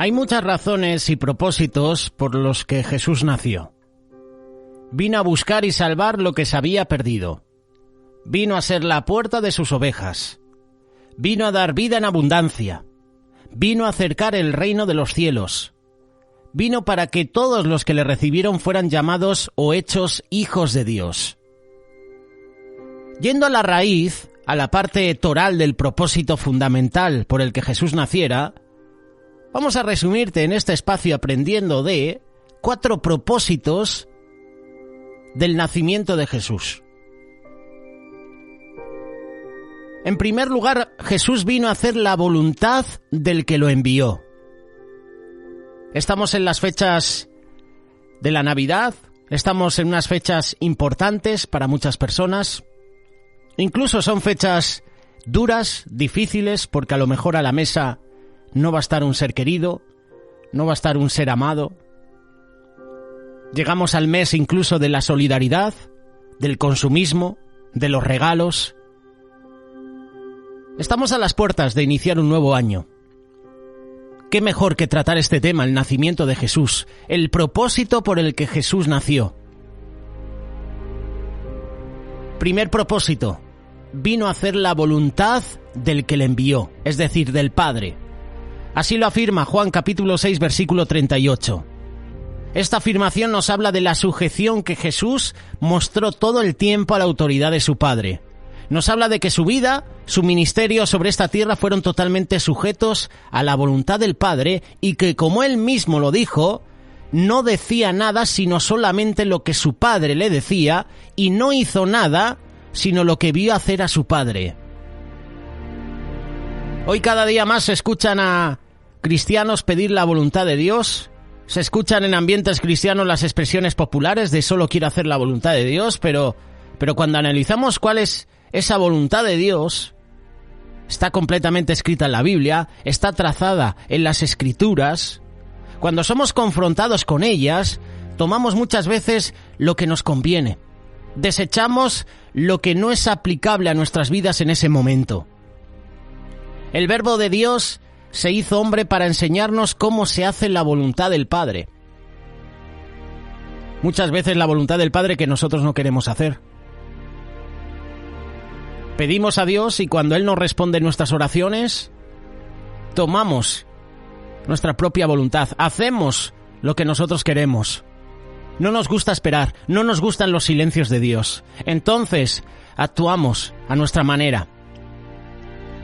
Hay muchas razones y propósitos por los que Jesús nació. Vino a buscar y salvar lo que se había perdido. Vino a ser la puerta de sus ovejas. Vino a dar vida en abundancia. Vino a acercar el reino de los cielos. Vino para que todos los que le recibieron fueran llamados o hechos hijos de Dios. Yendo a la raíz, a la parte toral del propósito fundamental por el que Jesús naciera, vamos a resumirte en este espacio aprendiendo de 4 propósitos del nacimiento de Jesús. En primer lugar, Jesús vino a hacer la voluntad del que lo envió. Estamos en las fechas de la Navidad, estamos en unas fechas importantes para muchas personas. Incluso son fechas duras, difíciles, porque a lo mejor a la mesa no va a estar un ser querido, no va a estar un ser amado. Llegamos al mes incluso de la solidaridad, del consumismo, de los regalos. Estamos a las puertas de iniciar un nuevo año. ¿Qué mejor que tratar este tema, el nacimiento de Jesús, el propósito por el que Jesús nació? Primer propósito, vino a hacer la voluntad del que le envió, es decir, del Padre. Así lo afirma Juan capítulo 6, versículo 38. Esta afirmación nos habla de la sujeción que Jesús mostró todo el tiempo a la autoridad de su Padre. Nos habla de que su vida, su ministerio sobre esta tierra fueron totalmente sujetos a la voluntad del Padre y que, como él mismo lo dijo, no decía nada sino solamente lo que su Padre le decía y no hizo nada sino lo que vio hacer a su Padre. Hoy cada día más se escuchan a cristianos pedir la voluntad de Dios, se escuchan en ambientes cristianos las expresiones populares de solo quiero hacer la voluntad de Dios, pero cuando analizamos cuál es esa voluntad de Dios, está completamente escrita en la Biblia, está trazada en las Escrituras. Cuando somos confrontados con ellas, tomamos muchas veces lo que nos conviene. Desechamos lo que no es aplicable a nuestras vidas en ese momento. El Verbo de Dios se hizo hombre para enseñarnos cómo se hace la voluntad del Padre. Muchas veces la voluntad del Padre que nosotros no queremos hacer. Pedimos a Dios y cuando Él nos responde nuestras oraciones, tomamos nuestra propia voluntad, hacemos lo que nosotros queremos. No nos gusta esperar, no nos gustan los silencios de Dios. Entonces, actuamos a nuestra manera.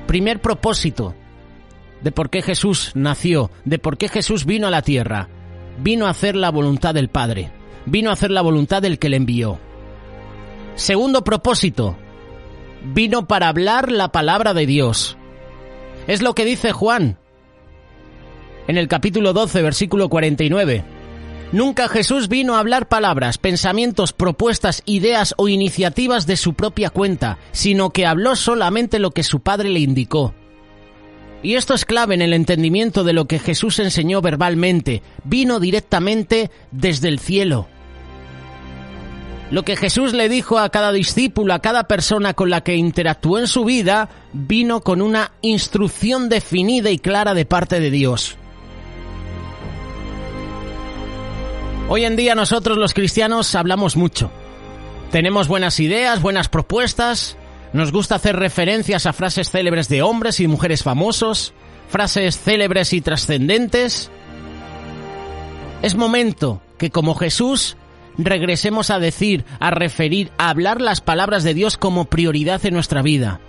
Primer propósito de por qué Jesús nació, de por qué Jesús vino a la tierra. Vino a hacer la voluntad del Padre, vino a hacer la voluntad del que le envió. Segundo propósito, vino para hablar la palabra de Dios. Es lo que dice Juan en el capítulo 12, versículo 49. Nunca Jesús vino a hablar palabras, pensamientos, propuestas, ideas o iniciativas de su propia cuenta, sino que habló solamente lo que su Padre le indicó. Y esto es clave en el entendimiento de lo que Jesús enseñó verbalmente. Vino directamente desde el cielo. Lo que Jesús le dijo a cada discípulo, a cada persona con la que interactuó en su vida, vino con una instrucción definida y clara de parte de Dios. Hoy en día nosotros los cristianos hablamos mucho. Tenemos buenas ideas, buenas propuestas, nos gusta hacer referencias a frases célebres de hombres y mujeres famosos, frases célebres y trascendentes. Es momento que como Jesús regresemos a decir, a referir, a hablar las palabras de Dios como prioridad en nuestra vida.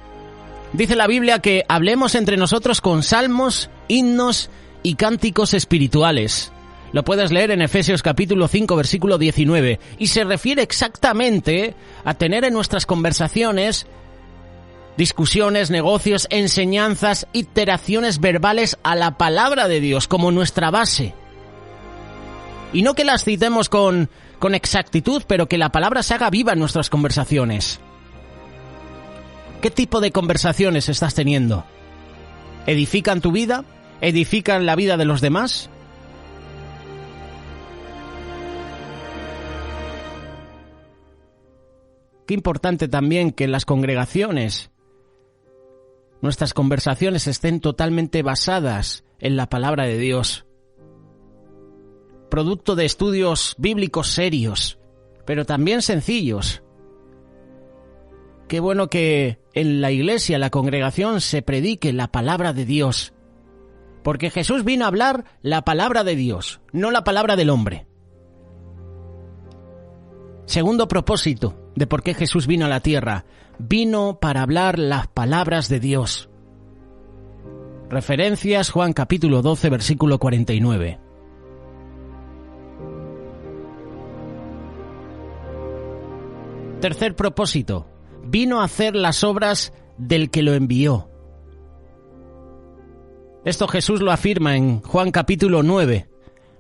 Dice la Biblia que hablemos entre nosotros con salmos, himnos y cánticos espirituales. Lo puedes leer en Efesios capítulo 5, versículo 19, y se refiere exactamente a tener en nuestras conversaciones discusiones, negocios, enseñanzas, iteraciones verbales a la palabra de Dios como nuestra base. Y no que las citemos con exactitud, pero que la palabra se haga viva en nuestras conversaciones. ¿Qué tipo de conversaciones estás teniendo? ¿Edifican tu vida? ¿Edifican la vida de los demás? Qué importante también que en las congregaciones nuestras conversaciones estén totalmente basadas en la palabra de Dios. producto de estudios bíblicos serios, pero también sencillos. Qué bueno que en la iglesia, en la congregación, se predique la palabra de Dios. Porque Jesús vino a hablar la palabra de Dios, no la palabra del hombre. Segundo propósito de por qué Jesús vino a la tierra. Vino para hablar las palabras de Dios. Referencias, Juan capítulo 12, versículo 49. Tercer propósito. Vino a hacer las obras del que lo envió. Esto Jesús lo afirma en Juan capítulo 9,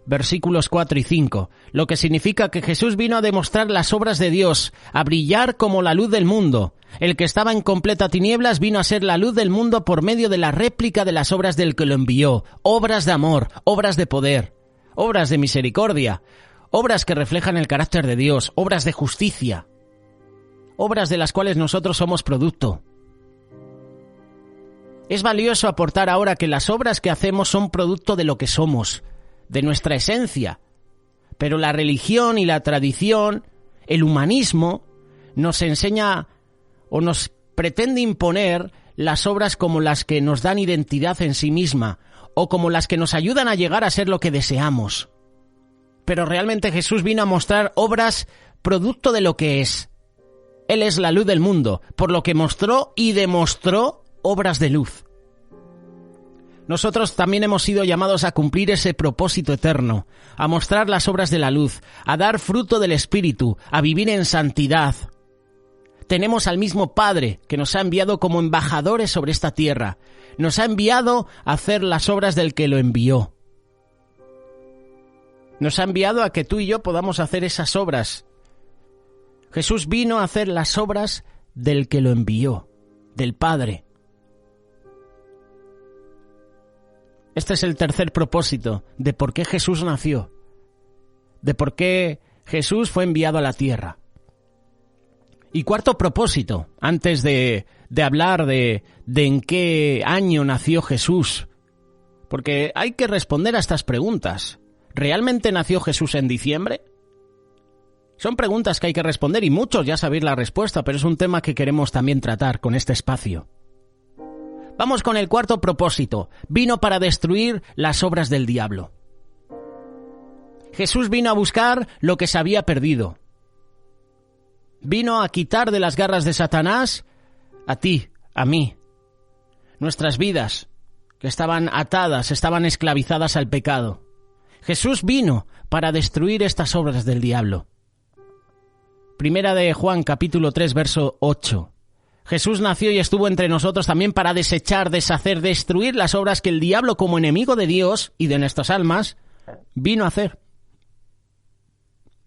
versículos 4 y 5, lo que significa que Jesús vino a demostrar las obras de Dios, a brillar como la luz del mundo. El que estaba en completa tinieblas vino a ser la luz del mundo por medio de la réplica de las obras del que lo envió, obras de amor, obras de poder, obras de misericordia, obras que reflejan el carácter de Dios, obras de justicia, obras de las cuales nosotros somos producto. Es valioso aportar ahora que las obras que hacemos son producto de lo que somos, de nuestra esencia. Pero la religión y la tradición, el humanismo, nos enseña o nos pretende imponer las obras como las que nos dan identidad en sí misma o como las que nos ayudan a llegar a ser lo que deseamos. Pero realmente Jesús vino a mostrar obras producto de lo que es. Él es la luz del mundo, por lo que mostró y demostró obras de luz. Nosotros también hemos sido llamados a cumplir ese propósito eterno, a mostrar las obras de la luz, a dar fruto del Espíritu, a vivir en santidad. Tenemos al mismo Padre que nos ha enviado como embajadores sobre esta tierra. Nos ha enviado a hacer las obras del que lo envió. Nos ha enviado a que tú y yo podamos hacer esas obras. Jesús vino a hacer las obras del que lo envió, del Padre. Este es el tercer propósito de por qué Jesús nació, de por qué Jesús fue enviado a la tierra. Y cuarto propósito, antes de hablar de en qué año nació Jesús, porque hay que responder a estas preguntas. ¿Realmente nació Jesús en diciembre? Son preguntas que hay que responder y muchos ya sabéis la respuesta, pero es un tema que queremos también tratar con este espacio. Vamos con el cuarto propósito. Vino para destruir las obras del diablo. Jesús vino a buscar lo que se había perdido. Vino a quitar de las garras de Satanás a ti, a mí, nuestras vidas que estaban atadas, estaban esclavizadas al pecado. Jesús vino para destruir estas obras del diablo. Primera de Juan, capítulo 3, verso 8. Jesús nació y estuvo entre nosotros también para desechar, deshacer, destruir las obras que el diablo, como enemigo de Dios y de nuestras almas, vino a hacer.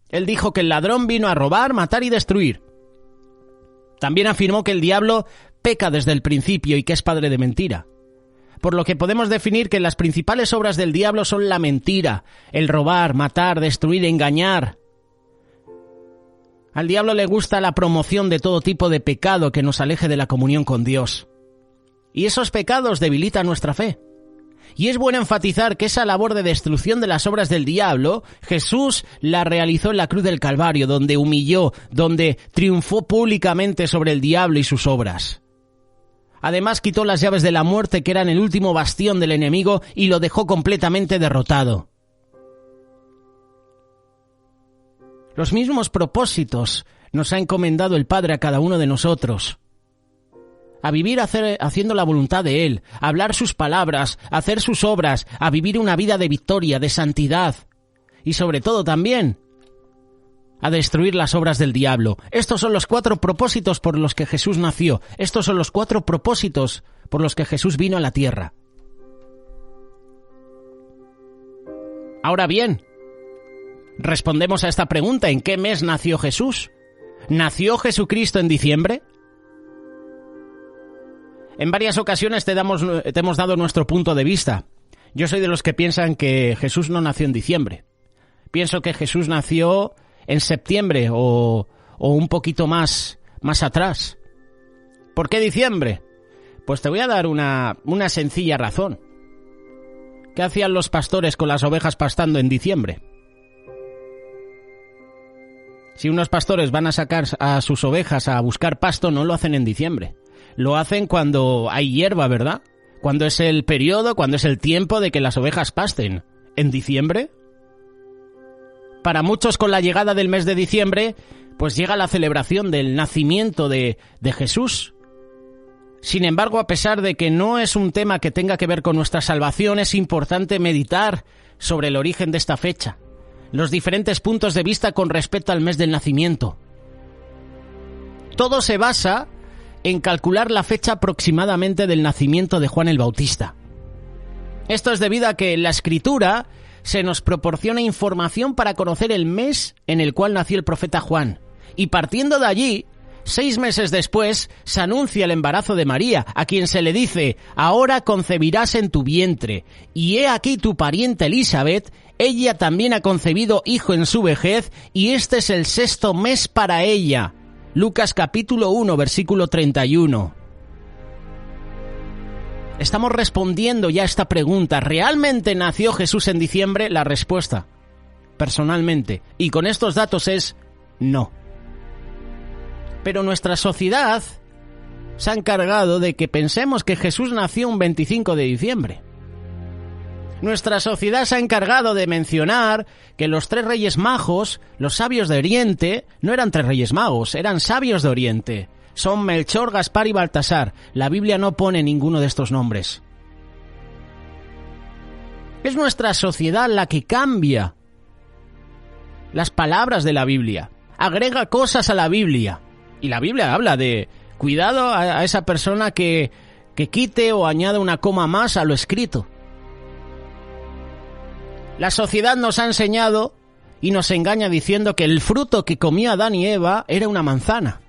Él dijo que el ladrón vino a robar, matar y destruir. También afirmó que el diablo peca desde el principio y que es padre de mentira. Por lo que podemos definir que las principales obras del diablo son la mentira, el robar, matar, destruir, engañar. Al diablo le gusta la promoción de todo tipo de pecado que nos aleje de la comunión con Dios. Y esos pecados debilitan nuestra fe. Y es bueno enfatizar que esa labor de destrucción de las obras del diablo, Jesús la realizó en la cruz del Calvario, donde humilló, donde triunfó públicamente sobre el diablo y sus obras. Además quitó las llaves de la muerte, que eran el último bastión del enemigo, y lo dejó completamente derrotado. Los mismos propósitos nos ha encomendado el Padre a cada uno de nosotros. A vivir haciendo la voluntad de Él, a hablar sus palabras, a hacer sus obras, a vivir una vida de victoria, de santidad. Y sobre todo también, a destruir las obras del diablo. Estos son los 4 propósitos por los que Jesús nació. Estos son los 4 propósitos por los que Jesús vino a la tierra. Ahora bien, respondemos a esta pregunta: ¿en qué mes nació Jesús? ¿Nació Jesucristo en diciembre? En varias ocasiones te hemos dado nuestro punto de vista. Yo soy de los que piensan que Jesús no nació en diciembre. Pienso que Jesús nació en septiembre o un poquito más atrás. ¿Por qué diciembre? Pues te voy a dar una sencilla razón. ¿Qué hacían los pastores con las ovejas pastando en diciembre? Si unos pastores van a sacar a sus ovejas a buscar pasto, no lo hacen en diciembre. Lo hacen cuando hay hierba, ¿verdad? Cuando es el periodo, cuando es el tiempo de que las ovejas pasten. ¿En diciembre? Para muchos, con la llegada del mes de diciembre, pues llega la celebración del nacimiento de Jesús. Sin embargo, a pesar de que no es un tema que tenga que ver con nuestra salvación, es importante meditar sobre el origen de esta fecha, los diferentes puntos de vista con respecto al mes del nacimiento. Todo se basa en calcular la fecha aproximadamente del nacimiento de Juan el Bautista. Esto es debido a que en la Escritura se nos proporciona información para conocer el mes en el cual nació el profeta Juan. Y partiendo de allí, 6 meses después, se anuncia el embarazo de María, a quien se le dice: ahora concebirás en tu vientre, y he aquí tu pariente Elisabet, ella también ha concebido hijo en su vejez, y este es el 6º mes para ella. Lucas capítulo 1, versículo 31. Estamos respondiendo ya a esta pregunta. ¿Realmente nació Jesús en diciembre? La respuesta, personalmente, y con estos datos, es no. Pero nuestra sociedad se ha encargado de que pensemos que Jesús nació un 25 de diciembre. Nuestra sociedad se ha encargado de mencionar que los 3 reyes magos, los sabios de Oriente, no eran 3 reyes magos, eran sabios de Oriente. Son Melchor, Gaspar y Baltasar. La Biblia no pone ninguno de estos nombres. Es nuestra sociedad la que cambia las palabras de la Biblia, agrega cosas a la Biblia. Y la Biblia habla de cuidado a esa persona que quite o añada una coma más a lo escrito. La sociedad nos ha enseñado y nos engaña diciendo que el fruto que comió Adán y Eva era una manzana.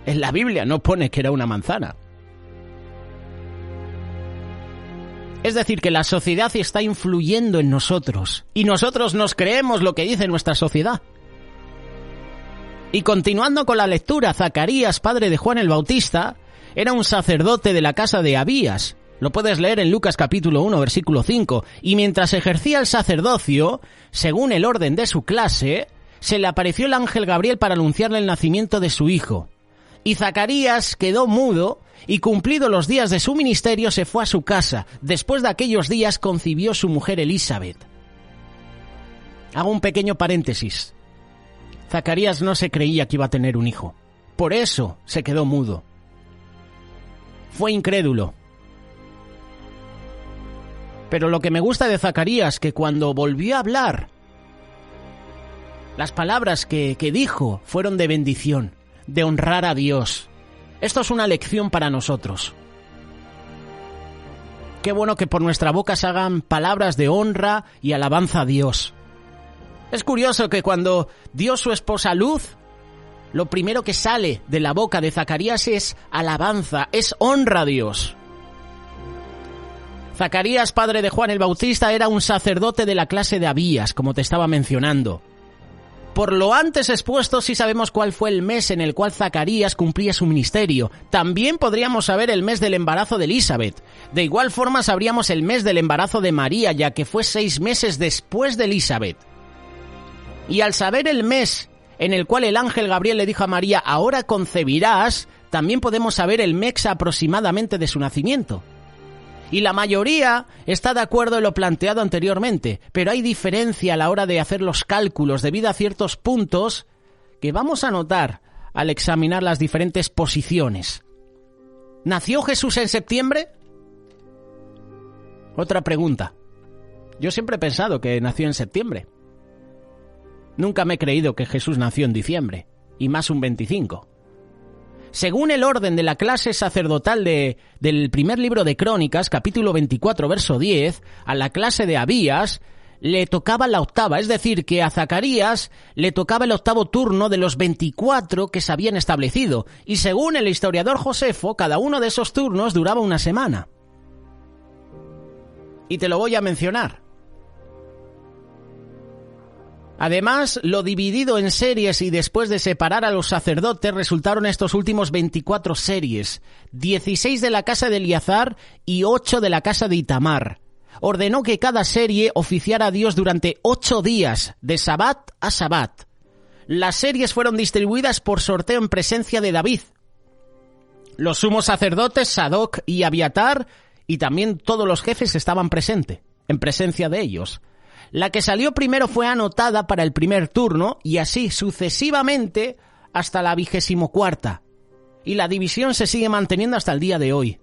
En la Biblia no pone que era una manzana. Es decir, que la sociedad está influyendo en nosotros y nosotros nos creemos lo que dice nuestra sociedad. Y continuando con la lectura, Zacarías, padre de Juan el Bautista, era un sacerdote de la casa de Abías. Lo puedes leer en Lucas capítulo 1, versículo 5. Y mientras ejercía el sacerdocio, según el orden de su clase, se le apareció el ángel Gabriel para anunciarle el nacimiento de su hijo. Y Zacarías quedó mudo, y cumplidos los días de su ministerio se fue a su casa. Después de aquellos días concibió su mujer Elisabet. Hago un pequeño paréntesis. Zacarías no se creía que iba a tener un hijo. Por eso se quedó mudo. Fue incrédulo. Pero lo que me gusta de Zacarías, que cuando volvió a hablar, las palabras que dijo fueron de bendición, de honrar a Dios. Esto es una lección para nosotros. Qué bueno que por nuestra boca se hagan palabras de honra y alabanza a Dios. Es curioso que cuando dio su esposa luz, lo primero que sale de la boca de Zacarías es alabanza, es honra a Dios. Zacarías, padre de Juan el Bautista, era un sacerdote de la clase de Abías, como te estaba mencionando. Por lo antes expuesto, sí sabemos cuál fue el mes en el cual Zacarías cumplía su ministerio. También podríamos saber el mes del embarazo de Elisabet. De igual forma sabríamos el mes del embarazo de María, ya que fue 6 meses después de Elisabet. Y al saber el mes en el cual el ángel Gabriel le dijo a María: ahora concebirás, también podemos saber el mes aproximadamente de su nacimiento. Y la mayoría está de acuerdo en lo planteado anteriormente, pero hay diferencia a la hora de hacer los cálculos debido a ciertos puntos que vamos a notar al examinar las diferentes posiciones. ¿Nació Jesús en septiembre? Otra pregunta. Yo siempre he pensado que nació en septiembre. Nunca me he creído que Jesús nació en diciembre, y más un 25. Según el orden de la clase sacerdotal del primer libro de Crónicas, capítulo 24, verso 10, a la clase de Abías le tocaba la octava, es decir, que a Zacarías le tocaba el octavo turno de los 24 que se habían establecido, y según el historiador Josefo, cada uno de esos turnos duraba una semana. Y te lo voy a mencionar. Además, lo dividido en series y después de separar a los sacerdotes, resultaron estos últimos 24 series, 16 de la casa de Eleazar y 8 de la casa de Itamar. Ordenó que cada serie oficiara a Dios durante 8 días, de Sabat a Sabat. las series fueron distribuidas por sorteo en presencia de David. Los sumos sacerdotes, Sadoc y Abiatar, y también todos los jefes estaban presentes, en presencia de ellos. La que salió primero fue anotada para el primer turno, y así sucesivamente hasta la 24ª. Y la división se sigue manteniendo hasta el día de hoy.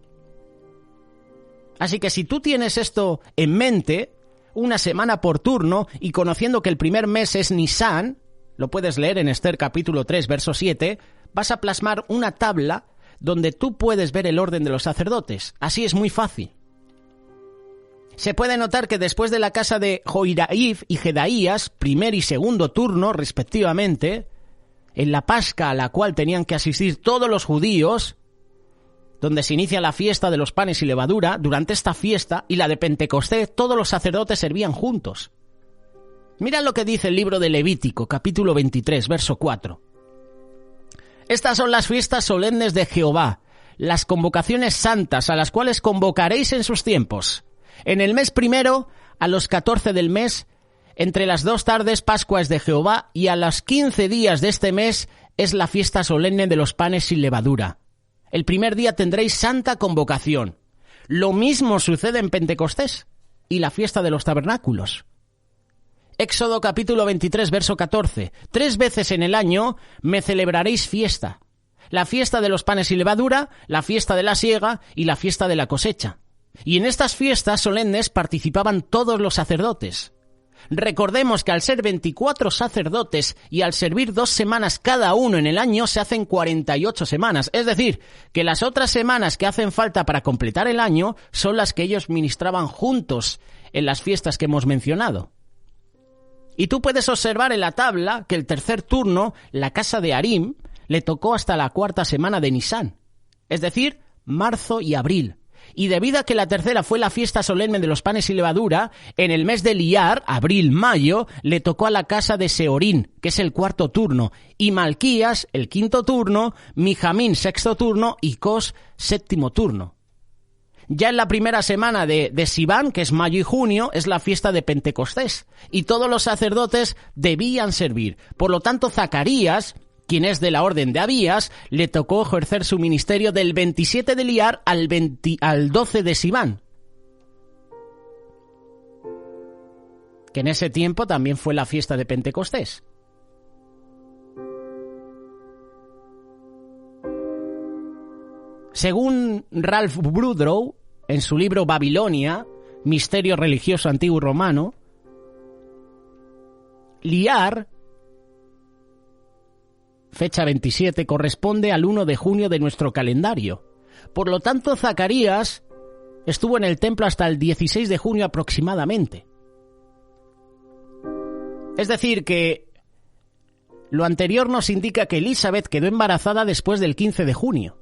Así que si tú tienes esto en mente, una semana por turno, y conociendo que el primer mes es Nisan, lo puedes leer en Esther capítulo 3, verso 7, vas a plasmar una tabla donde tú puedes ver el orden de los sacerdotes. Así es muy fácil. Se puede notar que después de la casa de Joiarib y Jedaías, primer y segundo turno respectivamente, en la Pascua a la cual tenían que asistir todos los judíos, donde se inicia la fiesta de los panes y levadura, durante esta fiesta y la de Pentecostés, todos los sacerdotes servían juntos. Mira lo que dice el libro de Levítico, capítulo 23, verso 4. Estas son las fiestas solemnes de Jehová, las convocaciones santas a las cuales convocaréis en sus tiempos. En el mes primero, a los 14 del mes, entre las 2 tardes, Pascua es de Jehová, y a los 15 días de este mes es la fiesta solemne de los panes sin levadura. El primer día tendréis santa convocación. Lo mismo sucede en Pentecostés y la fiesta de los tabernáculos. Éxodo capítulo 23, verso 14. 3 veces en el año me celebraréis fiesta. La fiesta de los panes sin levadura, la fiesta de la siega y la fiesta de la cosecha. Y en estas fiestas solemnes participaban todos los sacerdotes. Recordemos que al ser 24 sacerdotes y al servir 2 semanas cada uno en el año, se hacen 48 semanas. Es decir, que las otras semanas que hacen falta para completar el año son las que ellos ministraban juntos en las fiestas que hemos mencionado. Y tú puedes observar en la tabla que el tercer turno, la casa de Arim, le tocó hasta la 4ª semana de Nisan, es decir, marzo y abril. Y debido a que la tercera fue la fiesta solemne de los panes y levadura, en el mes de Liar, abril-mayo, le tocó a la casa de Seorín, que es el 4º turno, y Malquías, el 5º turno, Mijamín, 6º turno, y Cos, 7º turno. Ya en la primera semana de Sivan, que es mayo y junio, es la fiesta de Pentecostés, y todos los sacerdotes debían servir. Por lo tanto, Zacarías, quien es de la orden de Abías, le tocó ejercer su ministerio del 27 de Liar al 12 de Sivan, que en ese tiempo también fue la fiesta de Pentecostés. Según Ralph Brudrow, en su libro Babilonia, Misterio Religioso Antiguo Romano, Liar, fecha 27, corresponde al 1 de junio de nuestro calendario. Por lo tanto, Zacarías estuvo en el templo hasta el 16 de junio aproximadamente. Es decir, que lo anterior nos indica que Elizabeth quedó embarazada después del 15 de junio.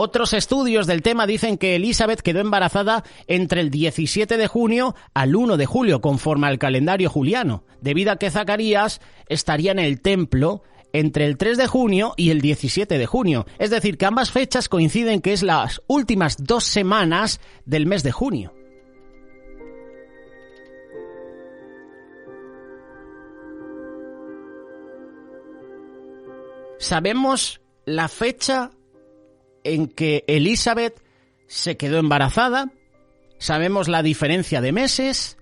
Otros estudios del tema dicen que Elizabeth quedó embarazada entre el 17 de junio al 1 de julio, conforme al calendario juliano, debido a que Zacarías estaría en el templo entre el 3 de junio y el 17 de junio. Es decir, que ambas fechas coinciden que es las últimas 2 semanas del mes de junio. Sabemos la fecha en que Elizabeth se quedó embarazada, sabemos la diferencia de meses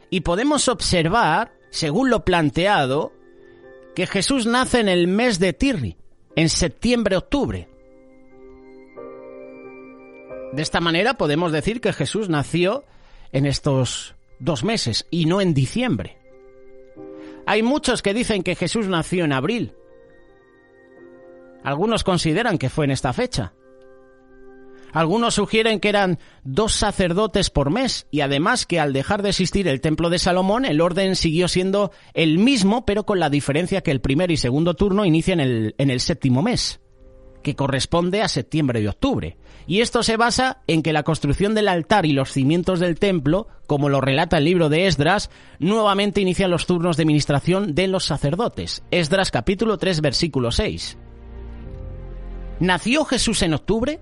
y podemos observar, según lo planteado, que Jesús nace en el mes de Tirri, en septiembre-octubre. De esta manera podemos decir que Jesús nació en estos 2 meses y no en diciembre. Hay muchos que dicen que Jesús nació en abril. Algunos consideran que fue en esta fecha. Algunos sugieren que eran 2 sacerdotes por mes y además que al dejar de existir el templo de Salomón, el orden siguió siendo el mismo, pero con la diferencia que el primer y segundo turno inician en el 7º mes, que corresponde a septiembre y octubre. Y esto se basa en que la construcción del altar y los cimientos del templo, como lo relata el libro de Esdras, nuevamente inician los turnos de ministración de los sacerdotes. Esdras capítulo 3, versículo 6. ¿Nació Jesús en octubre?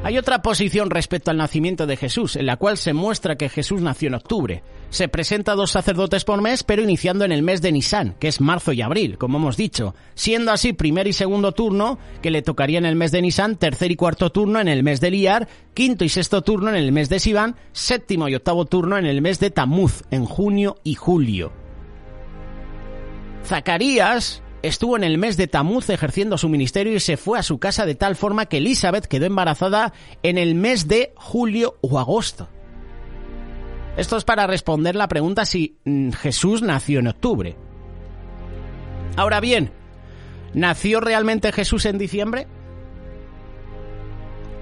Hay otra posición respecto al nacimiento de Jesús, en la cual se muestra que Jesús nació en octubre. se presenta a 2 sacerdotes por mes, pero iniciando en el mes de Nisán, que es marzo y abril, como hemos dicho, siendo así primer y segundo turno, que le tocaría en el mes de Nisán, tercer y cuarto turno en el mes de Iyar, quinto y sexto turno en el mes de Sivan, séptimo y octavo turno en el mes de Tamuz, en junio y julio. Zacarías estuvo en el mes de Tamuz ejerciendo su ministerio y se fue a su casa de tal forma que Elizabeth quedó embarazada en el mes de julio o agosto. Esto es para responder la pregunta si Jesús nació en octubre. Ahora bien, ¿nació realmente Jesús en diciembre?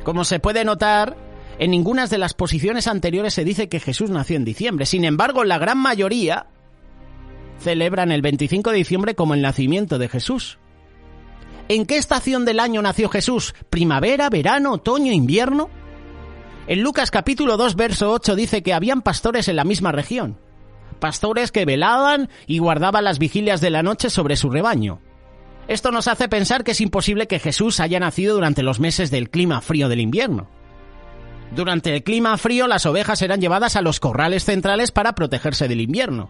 Como se puede notar, en ninguna de las posiciones anteriores se dice que Jesús nació en diciembre. Sin embargo, la gran mayoría celebran el 25 de diciembre como el nacimiento de Jesús. ¿En qué estación del año nació Jesús? ¿Primavera, verano, otoño, invierno? En Lucas capítulo 2, verso 8 dice que habían pastores en la misma región. Pastores que velaban y guardaban las vigilias de la noche sobre su rebaño. Esto nos hace pensar que es imposible que Jesús haya nacido durante los meses del clima frío del invierno. Durante el clima frío, las ovejas eran llevadas a los corrales centrales para protegerse del invierno.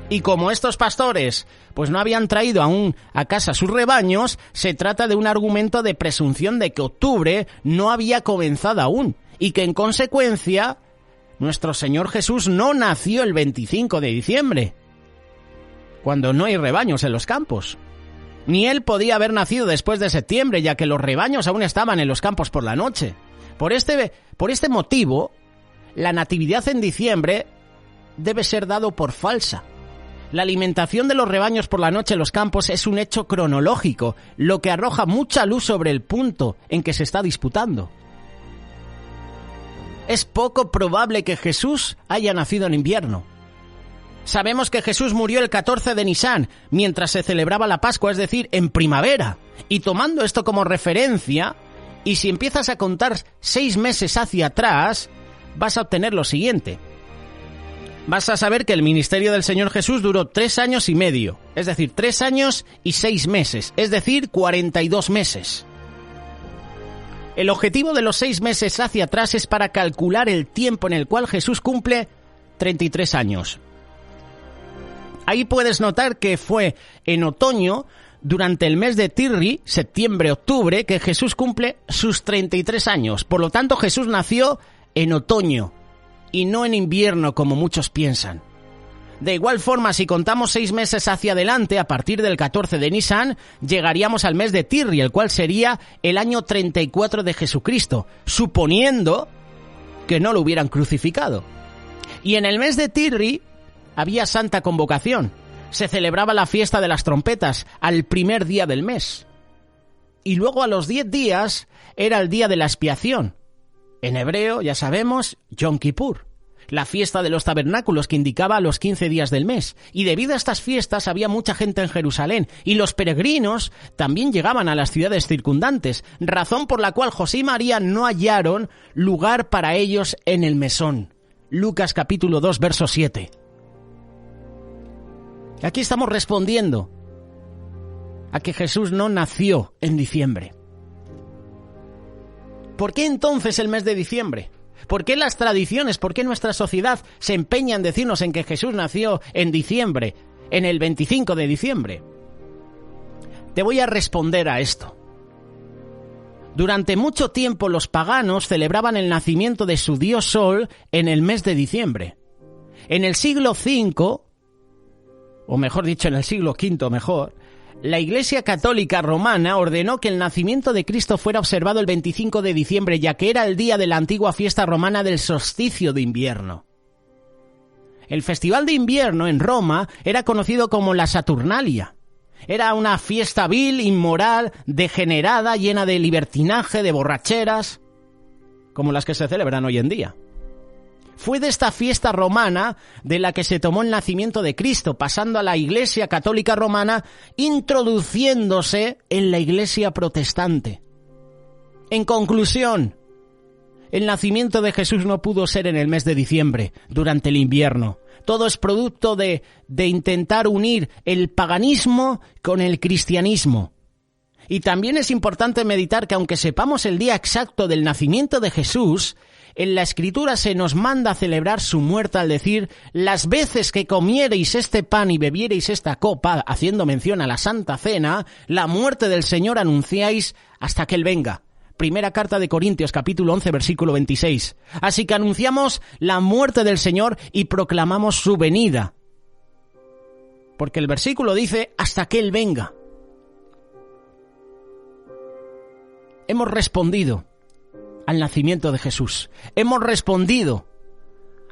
Y como estos pastores pues no habían traído aún a casa sus rebaños, se trata de un argumento de presunción de que octubre no había comenzado aún y que en consecuencia nuestro Señor Jesús no nació el 25 de diciembre, cuando no hay rebaños en los campos. Ni él podía haber nacido después de septiembre, ya que los rebaños aún estaban en los campos por la noche. Por este motivo, la natividad en diciembre debe ser dado por falsa. La alimentación de los rebaños por la noche en los campos es un hecho cronológico, lo que arroja mucha luz sobre el punto en que se está disputando. Es poco probable que Jesús haya nacido en invierno. Sabemos que Jesús murió el 14 de Nisán, mientras se celebraba la Pascua, es decir, en primavera. Y tomando esto como referencia, y si empiezas a contar 6 meses hacia atrás, vas a obtener lo siguiente. Vas a saber que el ministerio del Señor Jesús duró 3 años y medio, es decir, 3 años y 6 meses, es decir, 42 meses. El objetivo de los 6 meses hacia atrás es para calcular el tiempo en el cual Jesús cumple 33 años. Ahí puedes notar que fue en otoño, durante el mes de Tirri, septiembre-octubre, que Jesús cumple sus 33 años. Por lo tanto, Jesús nació en otoño y no en invierno, como muchos piensan. De igual forma, si contamos 6 meses hacia adelante, a partir del 14 de Nisán, llegaríamos al mes de Tirri, el cual sería el año 34 de Jesucristo, suponiendo que no lo hubieran crucificado. Y en el mes de Tirri había santa convocación. Se celebraba la fiesta de las trompetas al primer día del mes. Y luego a los 10 días era el día de la expiación. En hebreo, ya sabemos, Yom Kippur, la fiesta de los tabernáculos que indicaba los 15 días del mes. Y debido a estas fiestas había mucha gente en Jerusalén y los peregrinos también llegaban a las ciudades circundantes, razón por la cual José y María no hallaron lugar para ellos en el mesón. Lucas capítulo 2, verso 7. Aquí estamos respondiendo a que Jesús no nació en diciembre. ¿Por qué entonces el mes de diciembre? ¿Por qué las tradiciones, por qué nuestra sociedad se empeña en decirnos en que Jesús nació en diciembre, en el 25 de diciembre? Te voy a responder a esto. Durante mucho tiempo los paganos celebraban el nacimiento de su dios Sol en el mes de diciembre. En el siglo V, o mejor dicho, en el siglo V mejor, la Iglesia Católica Romana ordenó que el nacimiento de Cristo fuera observado el 25 de diciembre, ya que era el día de la antigua fiesta romana del solsticio de invierno. El festival de invierno en Roma era conocido como la Saturnalia. Era una fiesta vil, inmoral, degenerada, llena de libertinaje, de borracheras, como las que se celebran hoy en día. Fue de esta fiesta romana de la que se tomó el nacimiento de Cristo, pasando a la Iglesia Católica Romana, introduciéndose en la Iglesia Protestante. En conclusión, el nacimiento de Jesús no pudo ser en el mes de diciembre, durante el invierno. Todo es producto de intentar unir el paganismo con el cristianismo. Y también es importante meditar que aunque sepamos el día exacto del nacimiento de Jesús, en la Escritura se nos manda a celebrar su muerte al decir: las veces que comiereis este pan y bebiereis esta copa, haciendo mención a la Santa Cena, la muerte del Señor anunciáis hasta que Él venga. Primera carta de Corintios, capítulo 11, versículo 26. Así que anunciamos la muerte del Señor y proclamamos su venida. Porque el versículo dice: hasta que Él venga. Hemos respondido al nacimiento de Jesús. Hemos respondido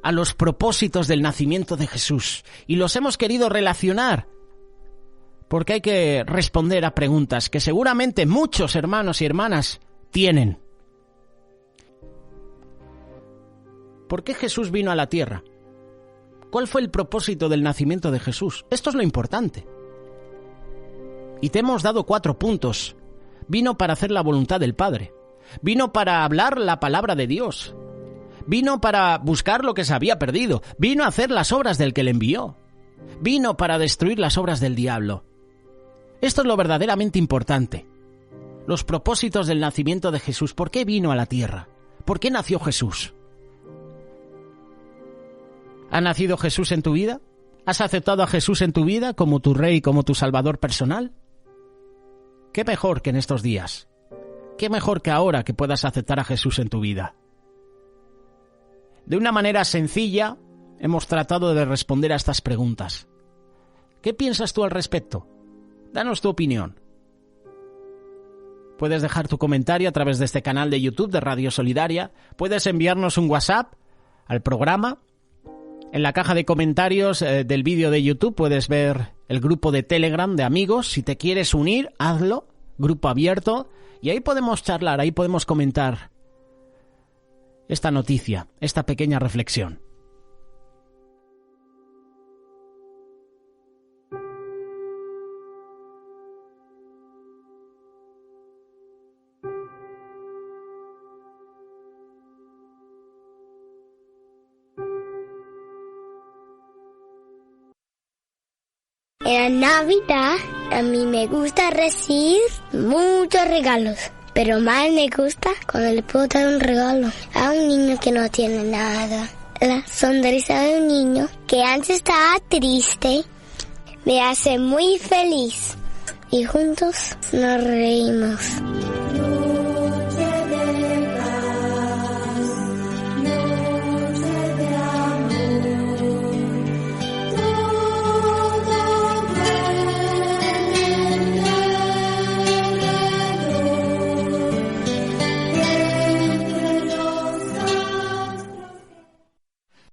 a los propósitos del nacimiento de Jesús. Y los hemos querido relacionar. Porque hay que responder a preguntas que seguramente muchos hermanos y hermanas tienen. ¿Por qué Jesús vino a la tierra? ¿Cuál fue el propósito del nacimiento de Jesús? Esto es lo importante. Y te hemos dado 4 puntos. Vino para hacer la voluntad del Padre. Vino para hablar la palabra de Dios. Vino para buscar lo que se había perdido. Vino a hacer las obras del que le envió. Vino para destruir las obras del diablo. Esto es lo verdaderamente importante. Los propósitos del nacimiento de Jesús. ¿Por qué vino a la tierra? ¿Por qué nació Jesús? ¿Ha nacido Jesús en tu vida? ¿Has aceptado a Jesús en tu vida como tu Rey, como tu Salvador personal? ¿Qué mejor que en estos días? ¿Qué mejor que ahora que puedas aceptar a Jesús en tu vida? De una manera sencilla, hemos tratado de responder a estas preguntas. ¿Qué piensas tú al respecto? Danos tu opinión. Puedes dejar tu comentario a través de este canal de YouTube de Radio Solidaria. Puedes enviarnos un WhatsApp al programa. En la caja de comentarios del vídeo de YouTube puedes ver el grupo de Telegram de amigos. Si te quieres unir, hazlo. Grupo abierto. Y ahí podemos charlar, ahí podemos comentar esta noticia, esta pequeña reflexión. En Navidad a mí me gusta recibir muchos regalos, pero más me gusta cuando le puedo dar un regalo a un niño que no tiene nada. La sonrisa de un niño que antes estaba triste me hace muy feliz y juntos nos reímos.